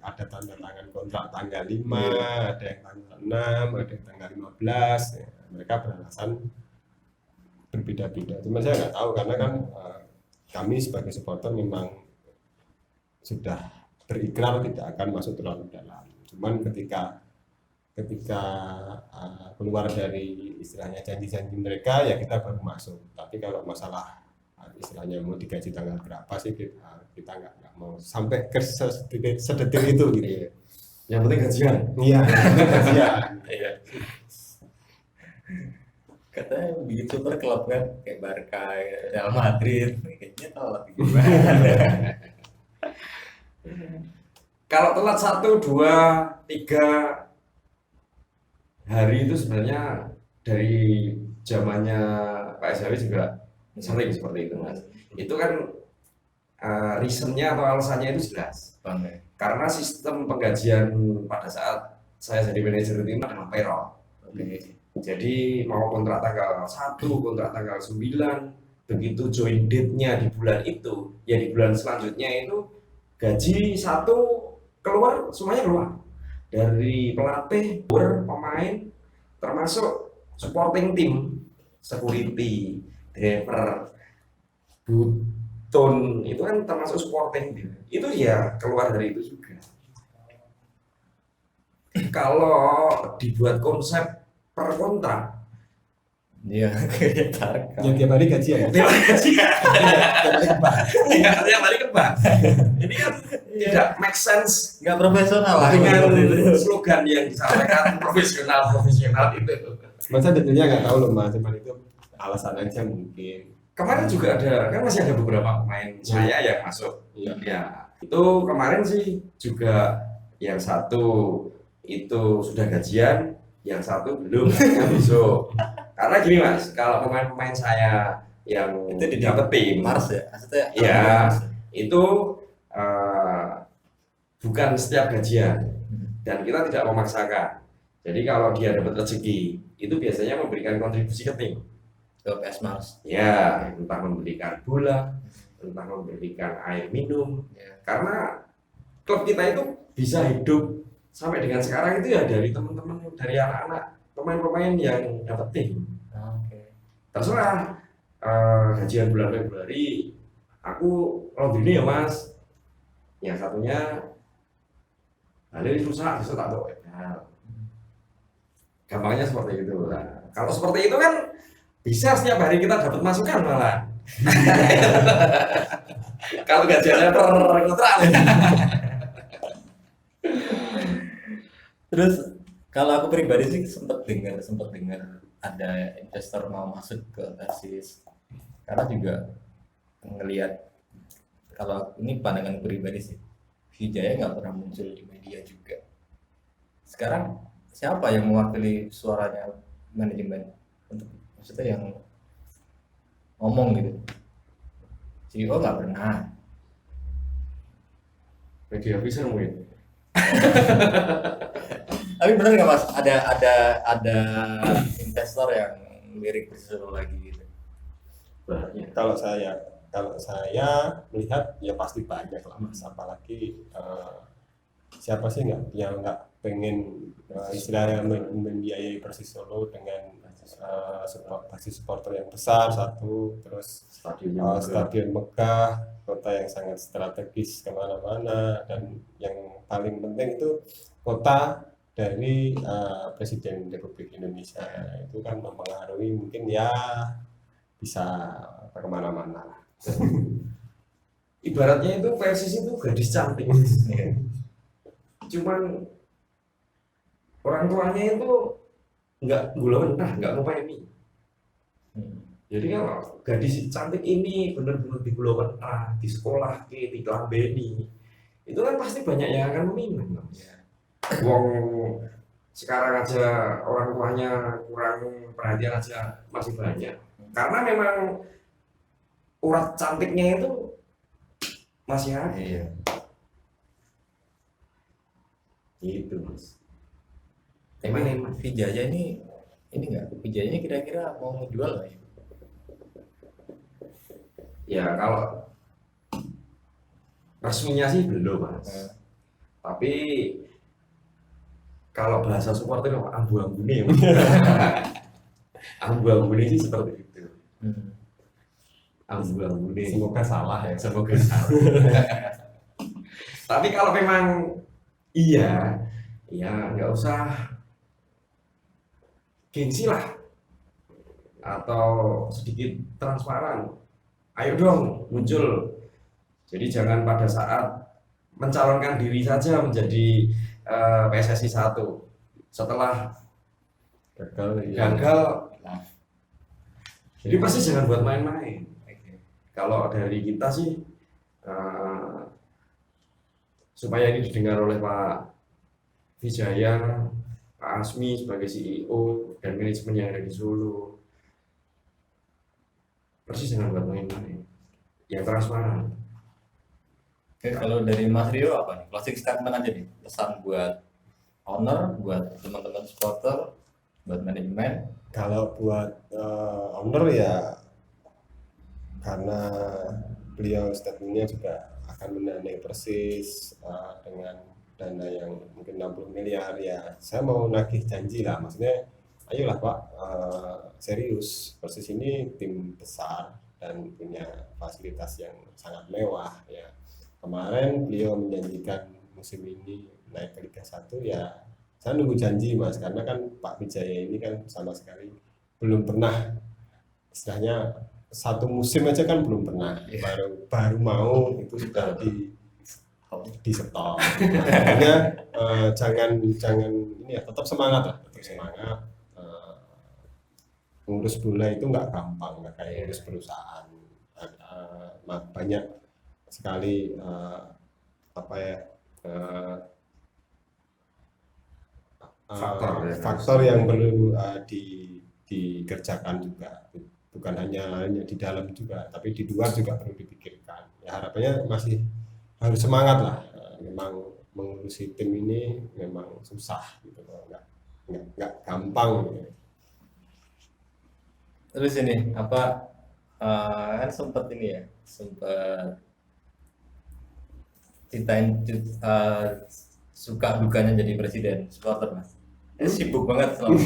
ada tanda tangan kontrak tanggal 5, ada yang tanggal 6, ada yang tanggal 15. Ya, mereka beralasan berbeda-beda. Cuma saya nggak tahu karena kan kami sebagai supporter memang sudah berikrar tidak akan masuk terlalu dalam. Cuman ketika keluar dari istilahnya janji-janji mereka ya kita baru masuk. Tapi kalau masalah istilahnya mau digaji tanggal berapa sih kita nggak mau sampai ke sedetil itu gitu. Yang penting gajian. Iya, gajian. Iya. Katanya bikin super klub kan, kayak Barca, Real Madrid, kayaknya telat gimana? Kalau telat 1, 2, 3 hari itu sebenarnya dari zamannya Pak SHW juga sering seperti itu mas. Itu kan reasonnya atau alasannya itu jelas. Bang, Karena sistem penggajian pada saat saya jadi manajer tim adalah payroll. oke. Jadi mau kontrak tanggal 1, kontrak tanggal 9, begitu join date-nya di bulan itu, ya di bulan selanjutnya itu gaji 1 keluar, semuanya keluar. Dari pelatih, pemain, termasuk supporting team, security, driver, buton, itu kan termasuk supporting team. Itu ya keluar dari itu juga. Kalau dibuat konsep per kontrak, Iya, kayak Barca. Ya tiap hari gajian. tiap hari gajian. Tiap hari kebang. Ya, tiap hari kebang. Ini kan tidak make sense Nggak profesional lah. dengan slogan yang disampaikan profesional itu. Masa detailnya nggak tahu loh mas, cuman itu alasan aja mungkin. Kemarin juga ada, kan masih ada beberapa pemain saya yang masuk. Iya. Ya, Itu kemarin sih juga yang satu itu sudah gajian, yang satu belum besok. Karena gini Mas, kalau pemain-pemain saya yang Itu di dapat tim, Mars ya, maksudnya Iya. Mars ya? itu eh, bukan setiap gajian dan kita tidak memaksakan. Jadi kalau dia dapat rezeki, itu biasanya memberikan kontribusi ke tim. Ke PS Mars. Ya, entah memberikan bola, entah memberikan air minum. Ya. Karena klub kita itu bisa hidup sampai dengan sekarang itu ya dari teman-teman, dari anak-anak pemain-pemain yang dapat tim. Oke. Terserah gajian bulan Februari aku laundry ya Mas, yang satunya balik rusak besok tak bawa. Nah, gampangnya seperti itu. Nah, kalau seperti itu kan bisa setiap hari kita dapat masukan malah. Kalau gajiannya per kontrak. Terus kalau aku pribadi sih sempat dengar ada investor mau masuk ke Persis, karena juga ngelihat, kalau ini pandangan pribadi sih, Vijaya nggak pernah muncul di media juga. Sekarang siapa yang mewakili suaranya manajemen untuk, maksudnya yang ngomong gitu? CEO nggak pernah. Media officer mungkin. Tapi benar nggak Mas, ada investor yang lirik Persisolo lagi gitu? Banyak. Kalau saya melihat ya pasti banyak lah Mas, apalagi siapa sih yang nggak pengen istilahnya membiayai Persisolo dengan basis supporter yang besar satu, terus stadion megah, kota yang sangat strategis kemana-mana, dan yang paling penting itu kota dari Presiden Republik Indonesia. Itu kan mempengaruhi, mungkin ya bisa kemana-mana lah. Ibaratnya itu Persis itu gadis cantik. Cuman orang tuanya itu nggak gula mentah, nggak mau ini. Jadi kalau gadis cantik ini benar-benar di gula mentah, di sekolah ke di Lambeni, itu kan pasti banyak yang akan meminang. Wong sekarang aja orang tuanya kurang perhatian aja masih banyak. Karena memang urat cantiknya itu masih ada. Iya. Gitu Mas. Tapi Vijaya ini nggak, Vijayanya kira-kira mau ngejual nggak ya? Ya kalau resminya sih belum Mas. Tapi kalau bahasa supporter ambu-ambune. Ambu-ambune sih seperti itu. Ambu-ambune. Semoga salah ya. Semoga salah. Tapi kalau memang iya, ya nggak usah gengsi lah, atau sedikit transparan. Ayo dong muncul. Jadi jangan pada saat mencalonkan diri saja menjadi PSSI 1 setelah gagal. Jadi pasti jangan buat main-main. Kalau dari kita sih supaya ini didengar oleh Pak Vijaya, Pak Asmi sebagai CEO dan manajemen yang ada di Solo, Persis jangan buat main-main, yang transparan. Oke, kalau dari Mas Rio apa nih? Closing statement aja nih, pesan buat owner, buat teman-teman supporter, buat manajemen. Kalau buat owner ya, karena beliau statementnya juga akan mendanai Persis dengan dana yang mungkin 60 miliar, ya saya mau nagih janji lah, maksudnya ayolah Pak, serius, Persis ini tim besar dan punya fasilitas yang sangat mewah ya. Kemarin beliau menjanjikan musim ini naik ke Liga 1, ya saya nunggu janji Mas, karena kan Pak Wijaya ini kan sama sekali belum pernah, istilahnya satu musim aja kan belum pernah, baru mau itu sudah di stop. Makanya jangan ini ya, tetap semangat lah, tetap semangat. Ngurus bola itu nggak gampang, nggak kayak ngurus perusahaan. Banyak sekali apa ya, eh, Faktor, ya. faktor yang perlu dikerjakan juga, bukan hanya di dalam juga, tapi di luar juga perlu dipikirkan. Ya harapannya masih harus semangat lah. Memang mengurusi tim ini memang susah gitu loh, nggak gampang gitu. Terus ini apa, kan sempat ini ya, sempat ceritain suka dukanya jadi presiden supporter Mas. Sibuk banget selama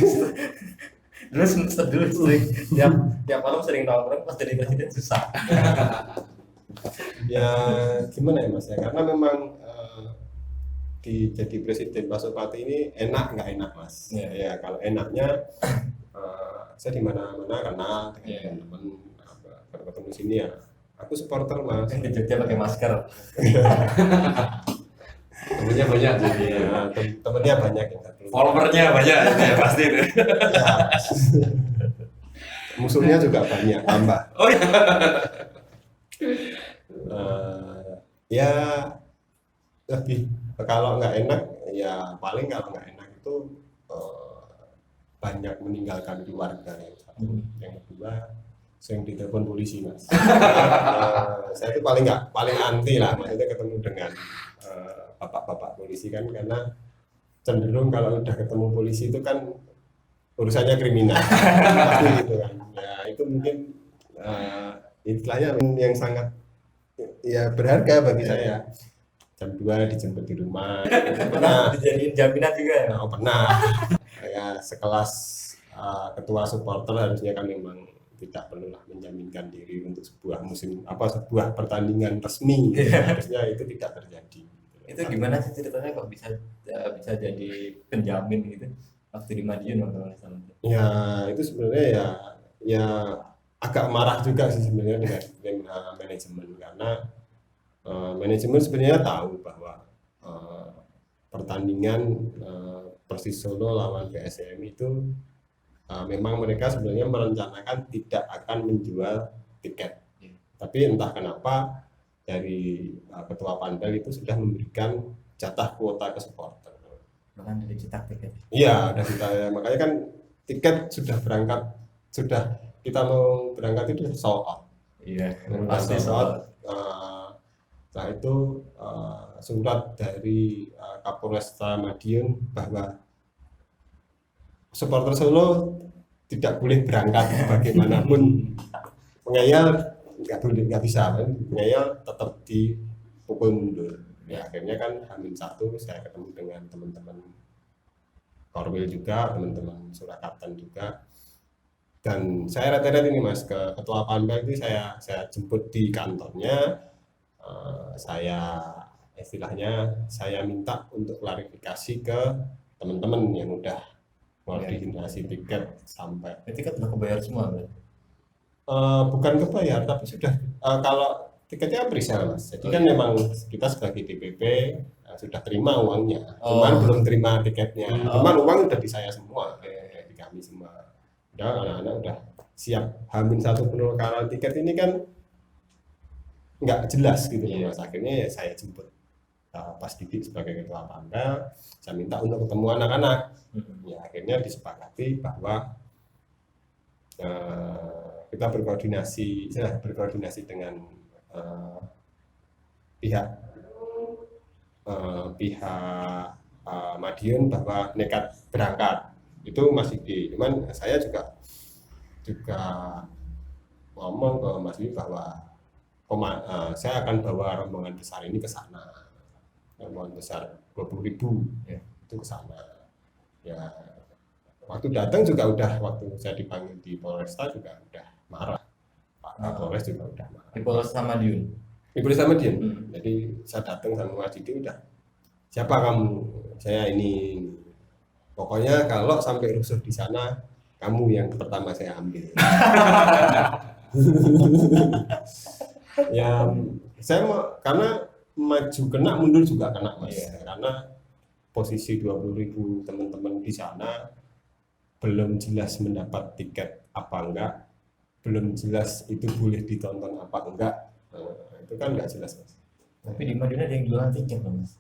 dulu sering tiap malam sering nongkrong, pas jadi presiden susah. Ya gimana ya Mas ya, karena memang jadi presiden Pak Supati ini enak nggak enak Mas. Iya. Ya kalau enaknya saya di mana-mana kenal dengan Iya. teman-teman, kalau ketemu sini ya aku supporter Mas. Di Jogja pakai masker. Temennya banyak jadi ya. Ya, temennya banyak yang satu. Followernya banyak ya pasti itu. Ya. Musuhnya juga banyak tambah. Oh iya. Ya lebih, kalau nggak enak ya paling, kalau nggak enak itu banyak meninggalkan keluarga yang satu. Yang kedua sering ditelepon polisi Mas. Saya itu paling anti lah, maksudnya ketemu dengan bapak-bapak polisi kan, karena cenderung kalau udah ketemu polisi itu kan urusannya kriminal. Pasti gitu kan. Ya itu mungkin istilahnya yang sangat ya berharga bagi saya. Jam 2 dijemput di rumah. Pernah dijadiin jaminan juga ya. Pernah. Ya sekelas ketua supporter harusnya kan memang tidak perlulah menjaminkan diri untuk sebuah pertandingan resmi. Harusnya itu tidak terjadi. Itu gimana sih ceritanya kok bisa jadi penjamin gitu waktu di Madiun waktu nggak salah? Ya itu sebenarnya ya agak marah juga sih sebenarnya dengan manajemen, karena manajemen sebenarnya tahu bahwa pertandingan Persis Solo lawan PSM itu memang mereka sebenarnya merencanakan tidak akan menjual tiket. Tapi entah kenapa dari ketua Panpel itu sudah memberikan jatah kuota ke supporter. Bahkan dari cetak tiket. Iya, dan makanya kan tiket sudah kita mau berangkat itu sold out. Iya, Pasti pasti sold soal. out. Setelah itu surat dari Kapolresta Madiun bahwa supporter Solo tidak boleh berangkat bagaimanapun, pengayal nggak bisa kan, pengayal tetap dipukul mundur. Ya akhirnya kan H-1 saya ketemu dengan teman-teman Korwil juga, teman-teman Surakarta juga, dan saya rata-rata ini Mas ke ketua Panpel itu saya jemput di kantornya. Saya minta untuk klarifikasi ke teman-teman yang udah koordinasi tiket sampai Tiket udah kebayar semua berarti. bukan kebayar, tapi sudah kalau tiketnya presale Mas. Jadi kan memang kita sebagai DPP sudah terima uangnya, cuman belum terima tiketnya. Cuman uang udah di saya semua, di kami semua. Udah anak-anak udah siap. H-1 penukaran tiket ini kan nggak jelas gitu Mas. Akhirnya ya saya jemput Pas Didik sebagai ketua Panpel, saya minta untuk ketemu anak-anak. Ya akhirnya disepakati bahwa kita berkoordinasi dengan pihak Madiun bahwa nekat berangkat itu masih cuman saya juga ngomong ke Mas Wi bahwa saya akan bawa rombongan besar ini ke sana, rombongan besar 20.000 ya, itu ke sana. Ya waktu datang juga waktu saya dipanggil di Polresta juga udah marah, Pak Kapolres juga udah marah. Di Polresta Madiun. Di Polresta Madiun. Jadi saya datang sama Mas Didi udah, siapa kamu? Saya ini. Pokoknya kalau sampai rusuh di sana, kamu yang pertama saya ambil. Ya saya karena maju kena, mundur juga kena Mas. Karena posisi 20.000 teman-teman di sana belum jelas mendapat tiket apa enggak, belum jelas itu boleh ditonton apa enggak, itu kan enggak jelas Mas. Tapi di Madura ada yang jualan tiket loh Mas.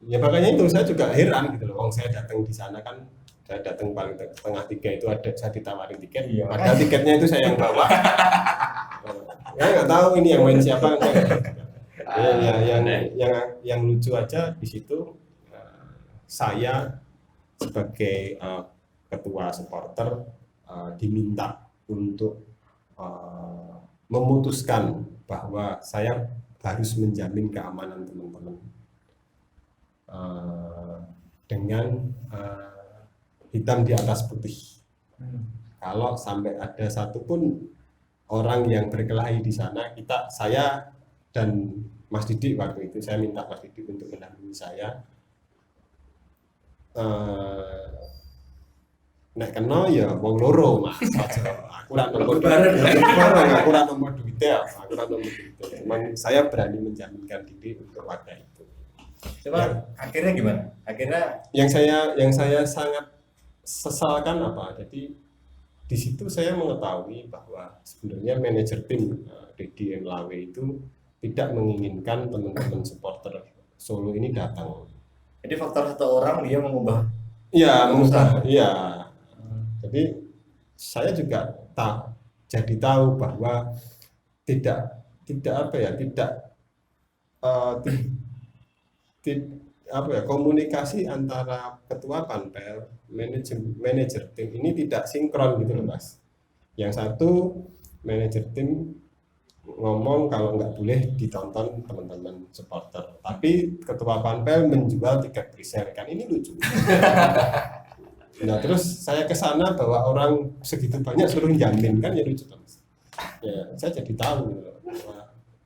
Ya makanya itu saya juga heran gitu loh. Wong saya datang di sana kan, saya datang paling tengah tiga itu ada saya ditawarin tiket. Iya. Padahal tiketnya itu saya yang bawa. Ya nggak tahu ini yang main siapa. Yang lucu aja di situ saya sebagai ketua supporter diminta untuk memutuskan bahwa saya harus menjamin keamanan teman-teman dengan hitam di atas putih. Kalau sampai ada satupun orang yang berkelahi di sana, saya dan Mas Didik waktu itu, saya minta Mas Didik untuk mendampingi saya. Nek kena ya wong loro Mas aja. Aku ora nomor aku ora nomor duitnya, Cuman saya berani menjaminkan diri untuk warga itu. Coba akhirnya gimana? Akhirnya yang saya sangat sesalkan apa? Jadi di situ saya mengetahui bahwa sebenarnya manajer tim Dedi Lawe itu tidak menginginkan teman-teman supporter Solo ini datang. jadi faktor satu orang dia mengubah. Iya, Keputusan. iya. Jadi saya juga jadi tahu bahwa tidak komunikasi antara ketua panpel manajer tim ini tidak sinkron gitu loh Mas. Yang satu manajer tim ngomong kalau nggak boleh ditonton teman-teman supporter, tapi ketua panpel menjual tiket presale, kan ini lucu. Nah terus saya ke sana bahwa orang segitu banyak suruh jamin, kan ya lucu Mas. Ya saya jadi tahu gitu loh.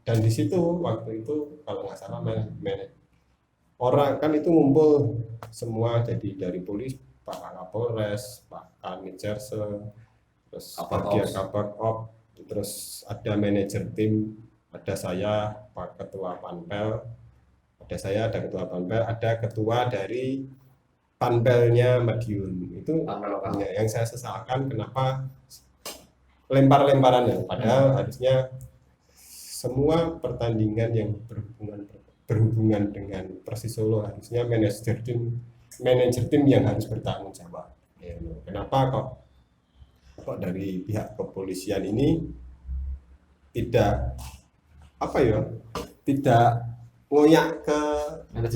Dan di situ waktu itu kalau nggak salah orang kan itu ngumpul semua, jadi dari polisi, Pak Kapolres, Pak Kanit Jerse, terus bagian kabar op, terus ada manajer tim, ada saya, Pak Ketua Panpel, ada saya, ada Ketua Panpel, ada ketua dari Panpelnya Madiun. Itu yang saya sesalkan kenapa lempar-lemparannya, padahal harusnya semua pertandingan yang berhubungan dengan Persis Solo harusnya manajer tim yang harus bertanggung jawab. Ya, kenapa kok dari pihak kepolisian ini tidak ngoyak ke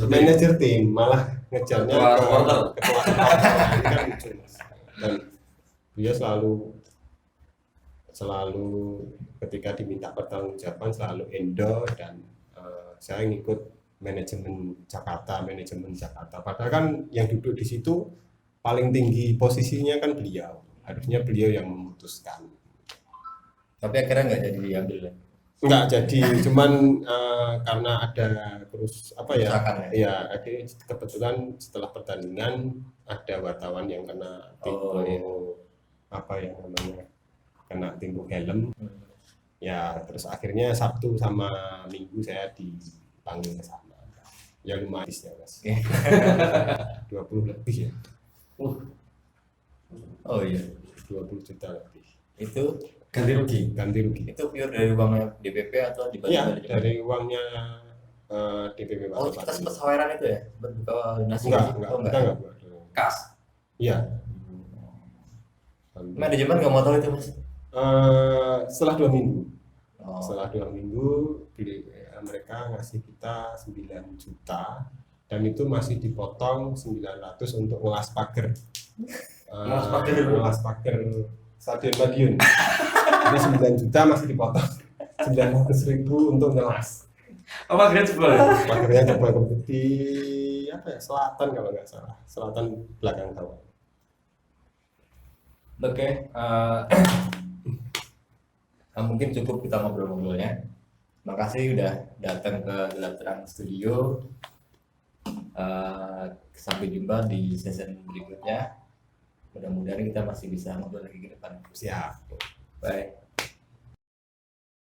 manajer tim, malah ngejarnya ke ketua supporter. Ini kan lucu Mas. Dan dia selalu ketika diminta pertanggungjawaban selalu endo, dan saya ngikut manajemen Jakarta. Padahal kan yang duduk di situ paling tinggi posisinya kan beliau, harusnya beliau yang memutuskan. Tapi akhirnya nggak jadi diambil. Nggak jadi, cuman karena ada kebetulan setelah pertandingan ada wartawan yang kena kena timbuk helm. Ya terus akhirnya Sabtu sama Minggu saya dipanggil ke sana. Ya lumayan ya Mas. 20 lebih ya. Oh iya. 20 juta lebih. Itu ganti rugi. Itu pure dari uangnya DPP atau Iya, dari uangnya DPP Pak. Oh, kita sempat saweran itu ya? Sempat buka donasi. Enggak. Kas. Iya. Manajemen nggak mau tahu itu Mas. Setelah 2 minggu. Setelah 2 minggu mereka ngasih kita 9 juta, dan itu masih dipotong 900 untuk ngelas pagar. Ngelas pagar Stadion Madiun. Jadi 9 juta masih dipotong 900.000 untuk ngelas. Pagarnya jebol. Pagarnya jebol di selatan kalau nggak salah, selatan belakang tower. Oke. Mungkin cukup kita ngobrol-ngobrolnya. Makasih udah datang ke Gelap Terang Studio. Sampai jumpa di season berikutnya. Mudah-mudahan kita masih bisa ngobrol lagi ke depan. Siap. Bye.